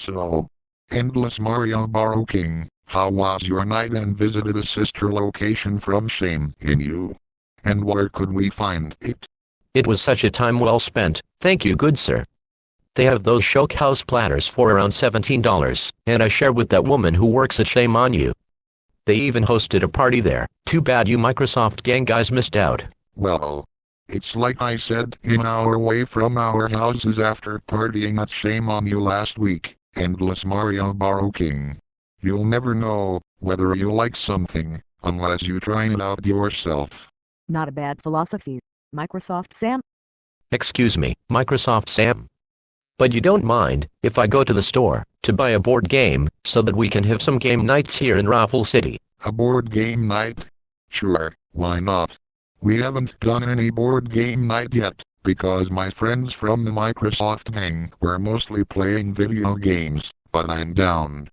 So, EndlessMarioBroKing, how was your night and visited a sister location from Shame in You? And where could we find it? It was such a time well spent, thank you good sir. They have those Shokehouse platters for around $17, and I shared with that woman who works at Shame on You. They even hosted a party there, too bad you Microsoft gang guys missed out. Well, it's like I said, an hour away from our houses after partying at Shame on You last week, EndlessMarioBroKing. You'll never know whether you like something unless you try it out yourself. Not a bad philosophy, Microsoft Sam. Excuse me, Microsoft Sam. But you don't mind if I go to the store to buy a board game so that we can have some game nights here in ROFL City? A board game night? Sure, why not? We haven't done any board game night yet, because my friends from the Microsoft gang were mostly playing video games, but I'm down.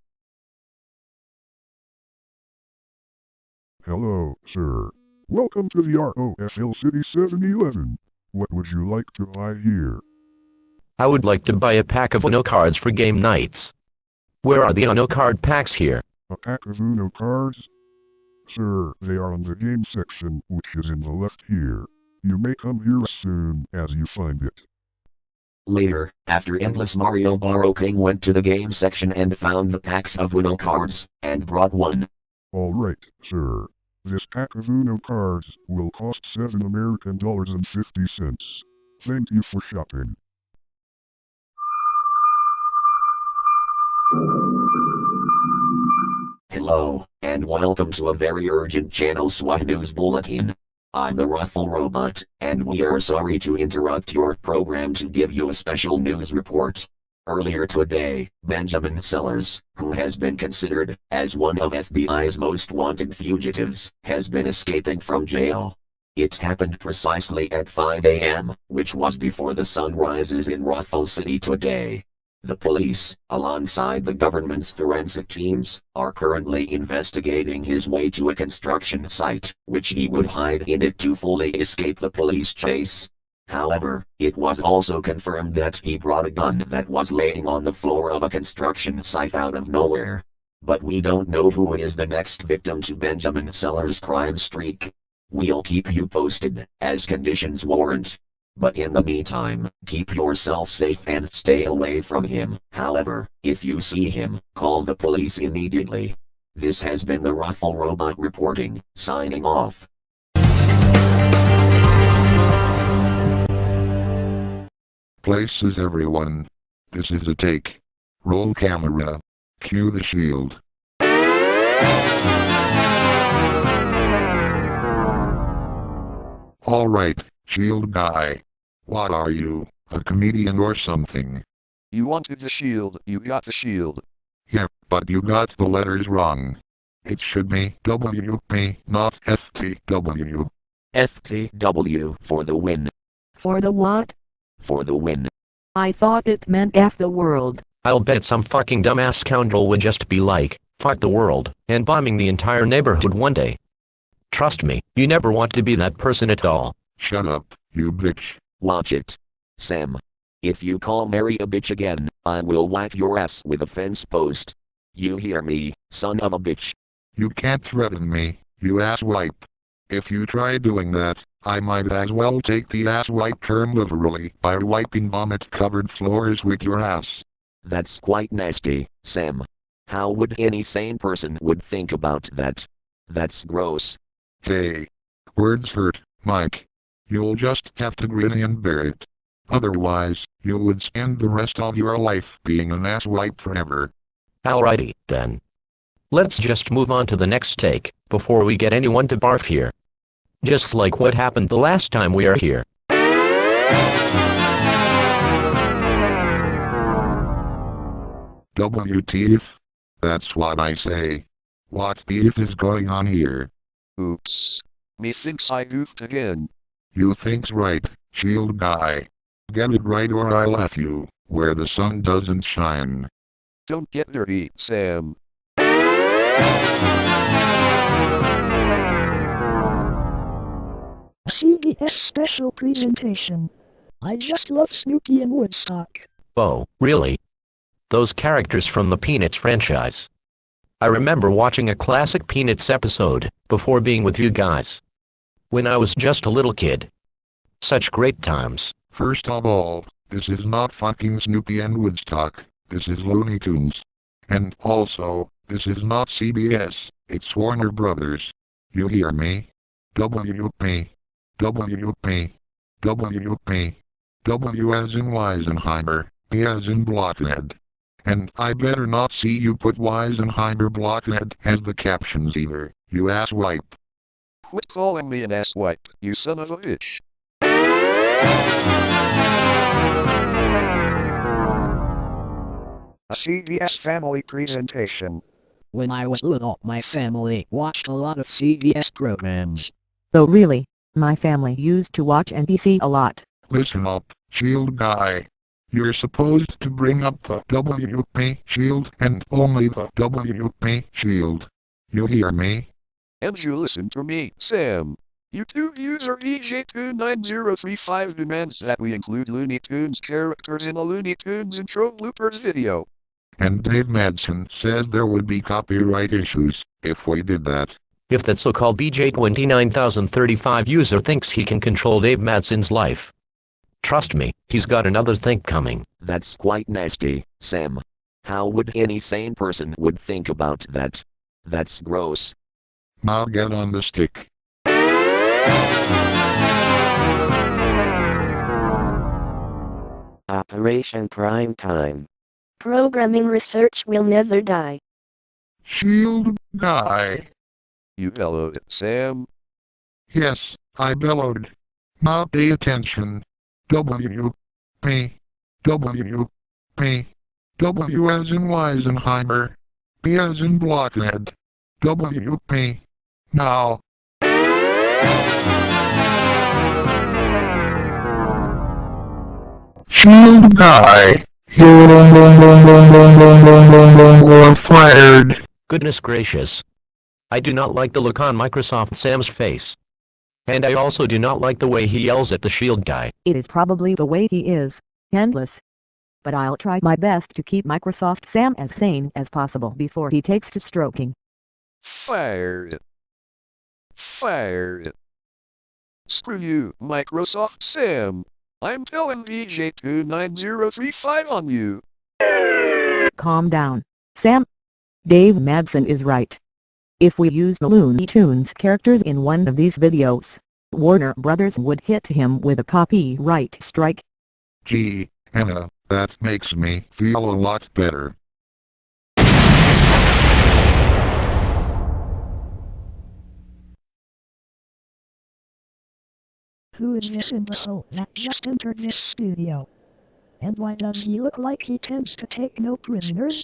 Hello, sir. Welcome to the ROFL City 7-Eleven. What would you like to buy here? I would like to buy a pack of Uno cards for game nights. Where are the Uno card packs here? A pack of Uno cards? Sir, they are on the game section, which is in the left here. You may come here as soon as you find it. Later, after EndlessMarioBroKing went to the game section and found the packs of Uno cards, and brought one. Alright, sir. This pack of Uno cards will cost $7.50. Thank you for shopping. Hello, and welcome to a very urgent Channel SWAT News Bulletin. I'm the ROFL Robot, and we are sorry to interrupt your program to give you a special news report. Earlier today, Benjamin Sellers, who has been considered as one of FBI's most wanted fugitives, has been escaping from jail. It happened precisely at 5 a.m., which was before the sun rises in ROFL City today. The police, alongside the government's forensic teams, are currently investigating his way to a construction site, which he would hide in it to fully escape the police chase. However, it was also confirmed that he brought a gun that was laying on the floor of a construction site out of nowhere. But we don't know who is the next victim to Benjamin Sellers' crime streak. We'll keep you posted, as conditions warrant. But in the meantime, keep yourself safe and stay away from him. However, if you see him, call the police immediately. This has been the ROFL Robot reporting, signing off. Places everyone. This is a take. Roll camera. Cue the shield. Alright, shield guy. What are you, a comedian or something? You wanted the shield, you got the shield. Yeah, but you got the letters wrong. It should be WP, not FTW. FTW for the win. For the what? For the win. I thought it meant F the world. I'll bet some fucking dumbass scoundrel would just be like, fuck the world, and bombing the entire neighborhood one day. Trust me, you never want to be that person at all. Shut up, you bitch. Watch it. Sam. If you call Mary a bitch again, I will whack your ass with a fence post. You hear me, son of a bitch? You can't threaten me, you asswipe. If you try doing that, I might as well take the asswipe term literally by wiping vomit-covered floors with your ass. That's quite nasty, Sam. How would any sane person would think about that? That's gross. Hey. Words hurt, Mike. You'll just have to grin and bear it. Otherwise, you would spend the rest of your life being an asswipe forever. Alrighty, then. Let's just move on to the next take, before we get anyone to barf here. Just like what happened the last time we are here. WTF? That's what I say. What the F is going on here? Oops. Methinks I goofed again. You think's right, shield guy. Get it right or I'll F you, where the sun doesn't shine. Don't get dirty, Sam. CBS special presentation. I just love Snoopy in Woodstock. Oh, really? Those characters from the Peanuts franchise. I remember watching a classic Peanuts episode before being with you guys. When I was just a little kid. Such great times. First of all, this is not fucking Snoopy and Woodstock, this is Looney Tunes. And also, this is not CBS, it's Warner Brothers. You hear me? WP. WP. WP. W as in Weisenheimer, B as in Blockhead. And I better not see you put Weisenheimer Blockhead as the captions either, you asswipe. Quit calling me an asswipe, you son of a bitch. A CBS family presentation. When I was little, my family watched a lot of CBS programs. Though really, my family used to watch NBC a lot. Listen up, Shield guy. You're supposed to bring up the WP Shield and only the WP Shield. You hear me? And you listen to me, Sam. YouTube user EJ29035 demands that we include Looney Tunes characters in a Looney Tunes intro bloopers video. And Dave Madson says there would be copyright issues if we did that. If that so-called BJ29035 user thinks he can control Dave Madson's life. Trust me, he's got another thing coming. That's quite nasty, Sam. How would any sane person would think about that? That's gross. Now get on the stick. Operation Prime Time. Programming research will never die. Shield guy. You bellowed, Sam. Yes, I bellowed. Now pay attention. W. P. W. P. W as in Weisenheimer. P as in Blockhead. W. P. Now. Shield guy. You're fired. Goodness gracious. I do not like the look on Microsoft Sam's face. And I also do not like the way he yells at the Shield guy. It is probably the way he is. Endless. But I'll try my best to keep Microsoft Sam as sane as possible before he takes to stroking. Fired. Fired. Screw you, Microsoft Sam. I'm telling EJ29035 on you. Calm down, Sam. Dave Madson is right. If we use the Looney Tunes characters in one of these videos, Warner Brothers would hit him with a copyright strike. Gee, Anna, that makes me feel a lot better. Who is this imbecile that just entered this studio? And why does he look like he tends to take no prisoners?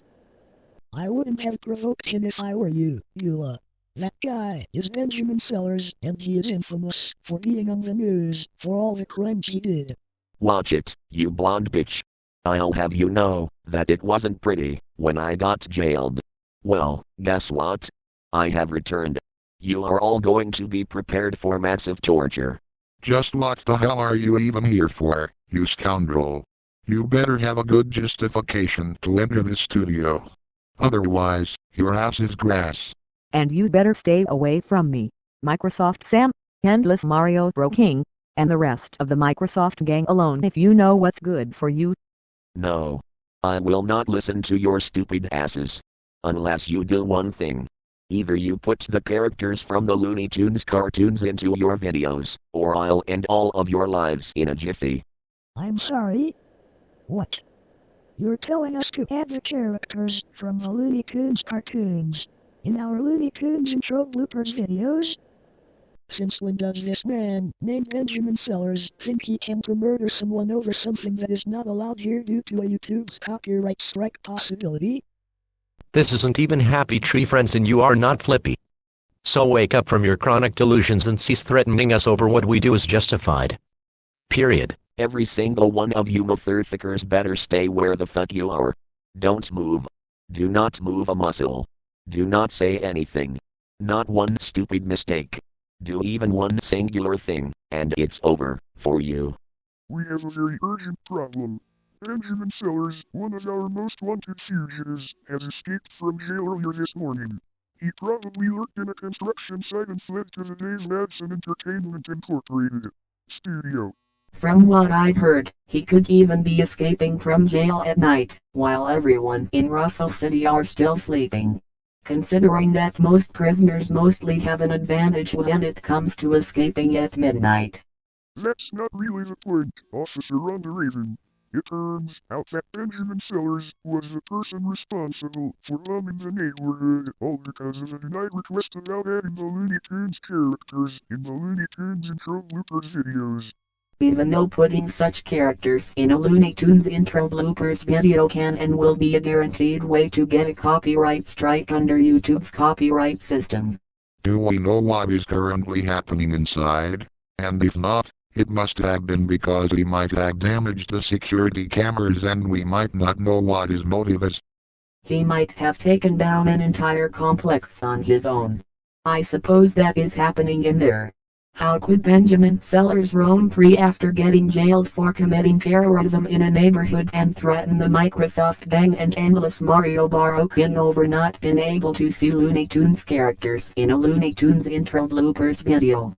I wouldn't have provoked him if I were you, Eula. That guy is Benjamin Sellers, and he is infamous for being on the news for all the crimes he did. Watch it, you blonde bitch. I'll have you know that it wasn't pretty when I got jailed. Well, guess what? I have returned. You are all going to be prepared for massive torture. Just what the hell are you even here for, you scoundrel? You better have a good justification to enter the studio. Otherwise, your ass is grass. And you better stay away from me, Microsoft Sam, EndlessMarioBroKing, and the rest of the Microsoft gang alone if you know what's good for you. No. I will not listen to your stupid asses. Unless you do one thing. Either you put the characters from the Looney Tunes cartoons into your videos, or I'll end all of your lives in a jiffy. I'm sorry? What? You're telling us to add the characters from the Looney Tunes cartoons in our Looney Tunes intro bloopers videos? Since when does this man, named Benjamin Sellers, think he can murder someone over something that is not allowed here due to a YouTube's copyright strike possibility? This isn't even Happy Tree Friends and you are not Flippy. So wake up from your chronic delusions and cease threatening us over what we do is justified. Period. Every single one of you motherfuckers better stay where the fuck you are. Don't move. Do not move a muscle. Do not say anything. Not one stupid mistake. Do even one singular thing, and it's over for you. We have a very urgent problem. Benjamin Sellers, one of our most wanted fugitives, has escaped from jail earlier this morning. He probably lurked in a construction site and fled to the Dave Madson Entertainment Incorporated studio. From what I've heard, he could even be escaping from jail at night, while everyone in ROFL City are still sleeping. Considering that most prisoners mostly have an advantage when it comes to escaping at midnight. That's not really the point, Officer on the Raven. It turns out that Benjamin Sellers was the person responsible for bombing the neighborhood, all because of a denied request about adding the Looney Tunes characters in the Looney Tunes intro bloopers videos. Even though putting such characters in a Looney Tunes intro bloopers video can and will be a guaranteed way to get a copyright strike under YouTube's copyright system. Do we know what is currently happening inside? And if not, it must have been because he might have damaged the security cameras and we might not know what his motive is. He might have taken down an entire complex on his own. I suppose that is happening in there. How could Benjamin Sellers roam free after getting jailed for committing terrorism in a neighborhood and threaten the Microsoft gang and EndlessMarioBroKing over not being able to see Looney Tunes characters in a Looney Tunes intro bloopers video?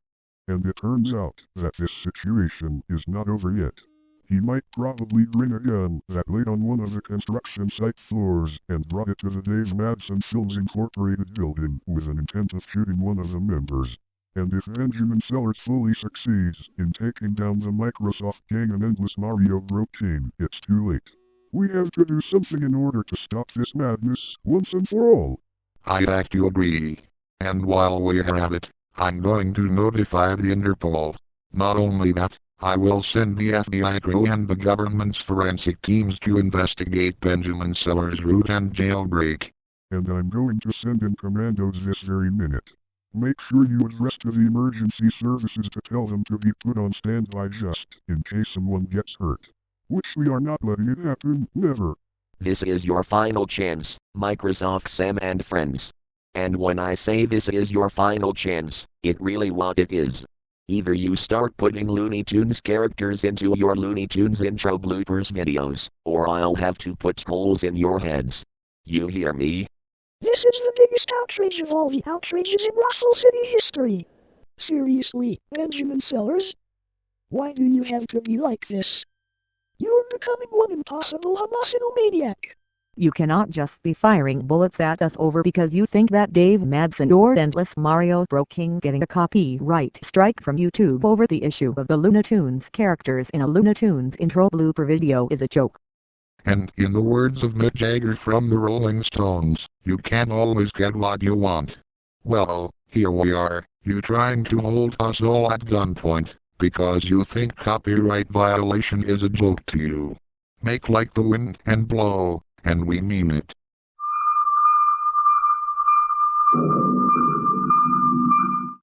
And it turns out that this situation is not over yet. He might probably bring a gun that laid on one of the construction site floors and brought it to the Dave Madson Films Incorporated building with an intent of shooting one of the members. And if Benjamin Sellers fully succeeds in taking down the Microsoft gang and EndlessMarioBroKing, it's too late. We have to do something in order to stop this madness once and for all. I have to agree. And while we are at it, I'm going to notify the Interpol. Not only that, I will send the FBI crew and the government's forensic teams to investigate Benjamin Sellers' route and jailbreak. And I'm going to send in commandos this very minute. Make sure you address to the emergency services to tell them to be put on standby just in case someone gets hurt. Which we are not letting it happen, never. This is your final chance, Microsoft Sam and friends. And when I say this is your final chance, it really what it is. Either you start putting Looney Tunes characters into your Looney Tunes intro bloopers videos, or I'll have to put holes in your heads. You hear me? This is the biggest outrage of all the outrages in ROFL City history. Seriously, Benjamin Sellers? Why do you have to be like this? You're becoming one impossible homicidal maniac. You cannot just be firing bullets at us over because you think that Dave Madson or EndlessMarioBroKing getting a copyright strike from YouTube over the issue of the Looney Tunes characters in a Looney Tunes intro blooper video is a joke. And in the words of Mick Jagger from the Rolling Stones, you can't always get what you want. Well, here we are, you trying to hold us all at gunpoint, because you think copyright violation is a joke to you. Make like the wind and blow, and we mean it.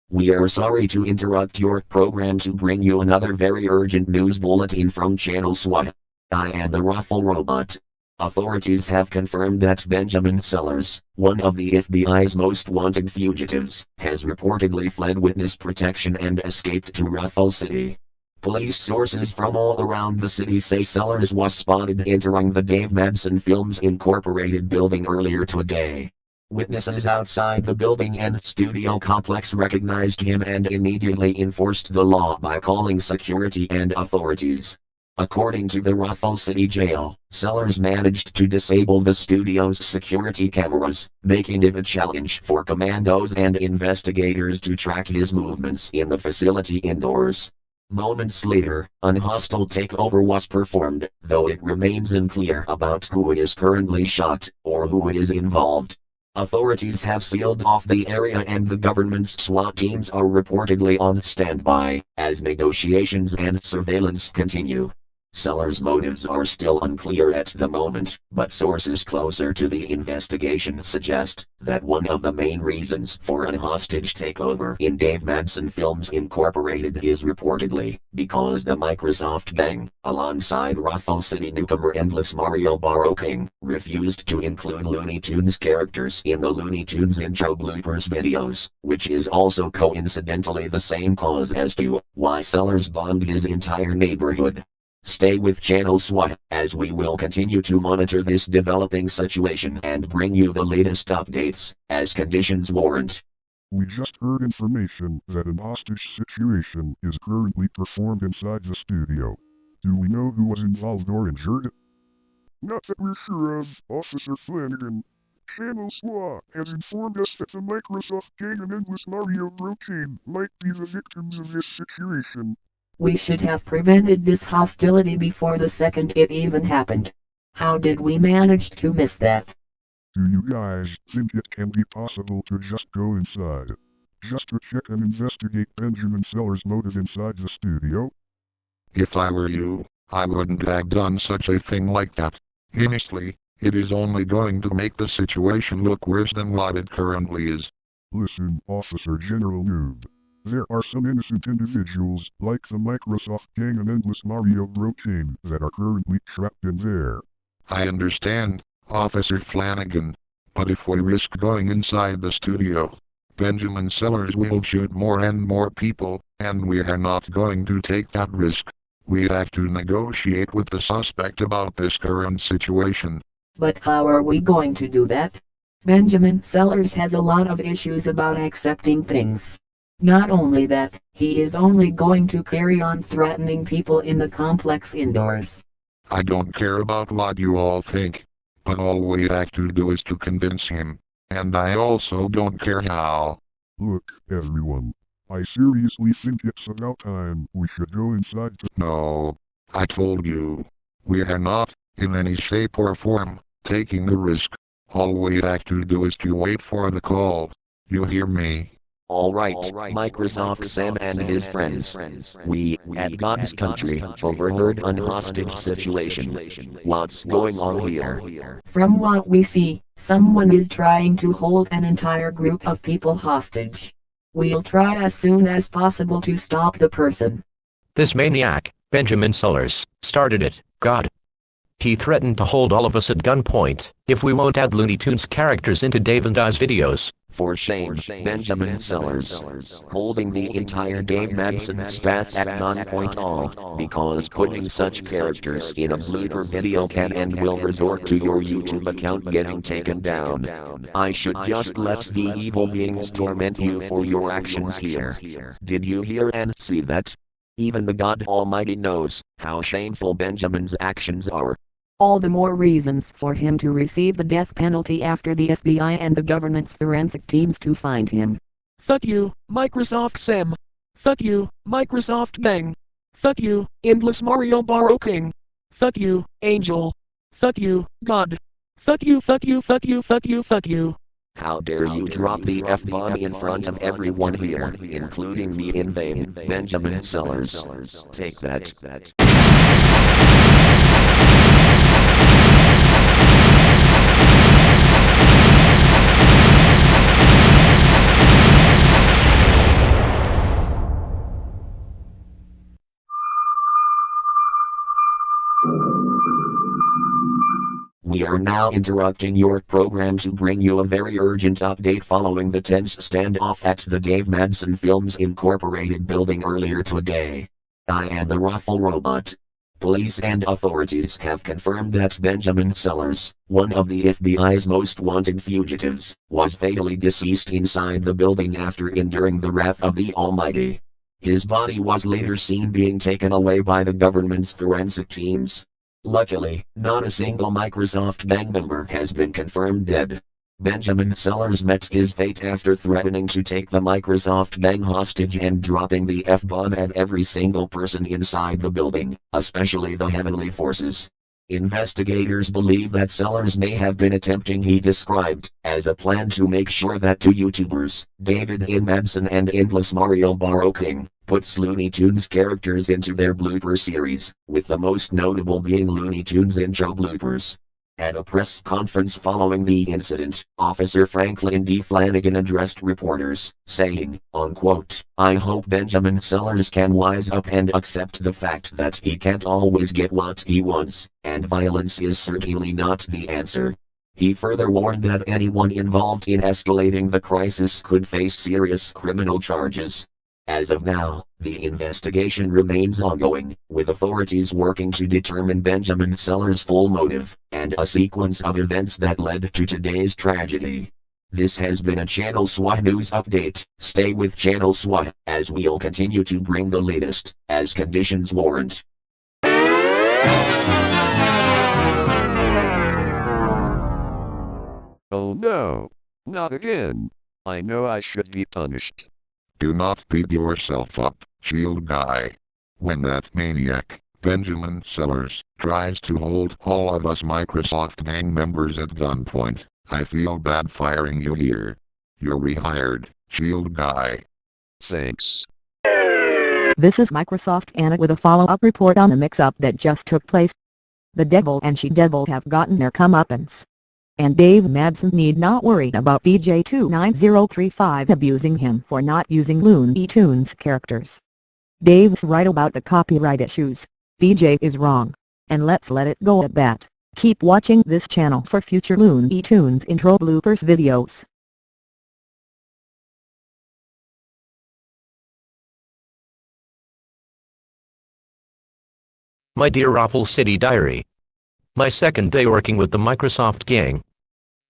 We are sorry to interrupt your program to bring you another very urgent news bulletin from Channel SWAT. I am the ROFL robot. Authorities have confirmed that Benjamin Sellers, one of the FBI's most wanted fugitives, has reportedly fled witness protection and escaped to ROFL City. Police sources from all around the city say Sellers was spotted entering the Dave Madson Films Incorporated building earlier today. Witnesses outside the building and studio complex recognized him and immediately enforced the law by calling security and authorities. According to the ROFL City Jail, Sellers managed to disable the studio's security cameras, making it a challenge for commandos and investigators to track his movements in the facility indoors. Moments later, an hostile takeover was performed, though it remains unclear about who is currently shot or who is involved. Authorities have sealed off the area and the government's SWAT teams are reportedly on standby as negotiations and surveillance continue. Sellers' motives are still unclear at the moment, but sources closer to the investigation suggest that one of the main reasons for a hostage takeover in Dave Madson Films Incorporated is reportedly because the Microsoft gang, alongside ROFL City newcomer EndlessMarioBroKing, refused to include Looney Tunes characters in the Looney Tunes intro bloopers videos, which is also coincidentally the same cause as to why Sellers bombed his entire neighborhood. Stay with Channel SWAT, as we will continue to monitor this developing situation and bring you the latest updates, as conditions warrant. We just heard information that an hostage situation is currently performed inside the studio. Do we know who was involved or injured? Not that we're sure of, Officer Flanagan. Channel SWAT has informed us that the Microsoft gang and EndlessMarioBroKing's might be the victims of this situation. We should have prevented this hostility before the second it even happened. How did we manage to miss that? Do you guys think it can be possible to just go inside? Just to check and investigate Benjamin Sellers' motive inside the studio? If I were you, I wouldn't have done such a thing like that. Honestly, it is only going to make the situation look worse than what it currently is. Listen, Officer General Noob. There are some innocent individuals, like the Microsoft gang and EndlessMarioBroKing's, that are currently trapped in there. I understand, Officer Flanagan. But if we risk going inside the studio, Benjamin Sellers will shoot more and more people, and we are not going to take that risk. We have to negotiate with the suspect about this current situation. But how are we going to do that? Benjamin Sellers has a lot of issues about accepting things. Not only that, he is only going to carry on threatening people in the complex indoors. I don't care about what you all think, but all we have to do is to convince him, and I also don't care how. Look, everyone. I seriously think it's about time we should go inside to— No. I told you. We are not, in any shape or form, taking the risk. All we have to do is to wait for the call. You hear me? Alright, Microsoft Sam and his friends. We, at God's country, overheard an hostage situation. What's going on here? From what we see, someone is trying to hold an entire group of people hostage. We'll try as soon as possible to stop the person. This maniac, Benjamin Sellers, started it. God. He threatened to hold all of us at gunpoint if we won't add Looney Tunes characters into Dave and I's videos. For shame, Benjamin Sellers. Holding the entire Dave Madson staff at gunpoint all, because putting such characters in a blooper video can and will resort to your YouTube account getting taken down. I should just let the evil beings torment you for your actions here. Did you hear and see that? Even the God Almighty knows how shameful Benjamin's actions are. All the more reasons for him to receive the death penalty after the FBI and the government's forensic teams to find him. Fuck you, Microsoft Sam. Fuck you, Microsoft Bang. Fuck you, EndlessMarioBroKing. Fuck you, Angel. Fuck you, God. Fuck you, fuck you, fuck you, fuck you, fuck you. How dare you drop the F-bomb in front of everyone here, including me in vain, Benjamin Sellers. Take that. We are now interrupting your program to bring you a very urgent update following the tense standoff at the Dave Madson Films Incorporated building earlier today. I am the ROFL robot. Police and authorities have confirmed that Benjamin Sellers, one of the FBI's most wanted fugitives, was fatally deceased inside the building after enduring the wrath of the Almighty. His body was later seen being taken away by the government's forensic teams. Luckily, not a single Microsoft gang member has been confirmed dead. Benjamin Sellers met his fate after threatening to take the Microsoft gang hostage and dropping the F-bomb at every single person inside the building, especially the Heavenly Forces. Investigators believe that Sellers may have been attempting he described as a plan to make sure that two YouTubers, David N. Madson and EndlessMarioBroKing, puts Looney Tunes characters into their blooper series, with the most notable being Looney Tunes intro bloopers. At a press conference following the incident, Officer Franklin D. Flanagan addressed reporters, saying, unquote, "I hope Benjamin Sellers can wise up and accept the fact that he can't always get what he wants, and violence is certainly not the answer." He further warned that anyone involved in escalating the crisis could face serious criminal charges. As of now, the investigation remains ongoing, with authorities working to determine Benjamin Sellers' full motive, and a sequence of events that led to today's tragedy. This has been a Channel SWA news update. Stay with Channel SWA, as we'll continue to bring the latest, as conditions warrant. Oh no! Not again! I know I should be punished. Do not beat yourself up, Shield Guy. When that maniac, Benjamin Sellers, tries to hold all of us Microsoft gang members at gunpoint, I feel bad firing you here. You're rehired, Shield Guy. Thanks. This is Microsoft Anna with a follow-up report on the mix-up that just took place. The devil and she-devil have gotten their comeuppance. And Dave Madson need not worry about BJ29035 abusing him for not using Looney Tunes characters. Dave's right about the copyright issues. BJ is wrong. And let's let it go at that. Keep watching this channel for future Looney Tunes intro bloopers videos. My dear ROFL City Diary. My second day working with the Microsoft gang.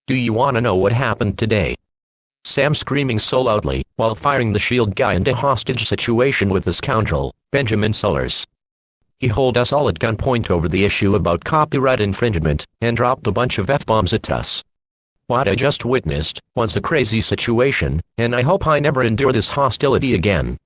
Do you want to know what happened today? Sam screaming so loudly while firing the Shield Guy into hostage situation with the scoundrel, Benjamin Sellers. He held us all at gunpoint over the issue about copyright infringement and dropped a bunch of F-bombs at us. What I just witnessed was a crazy situation, and I hope I never endure this hostility again.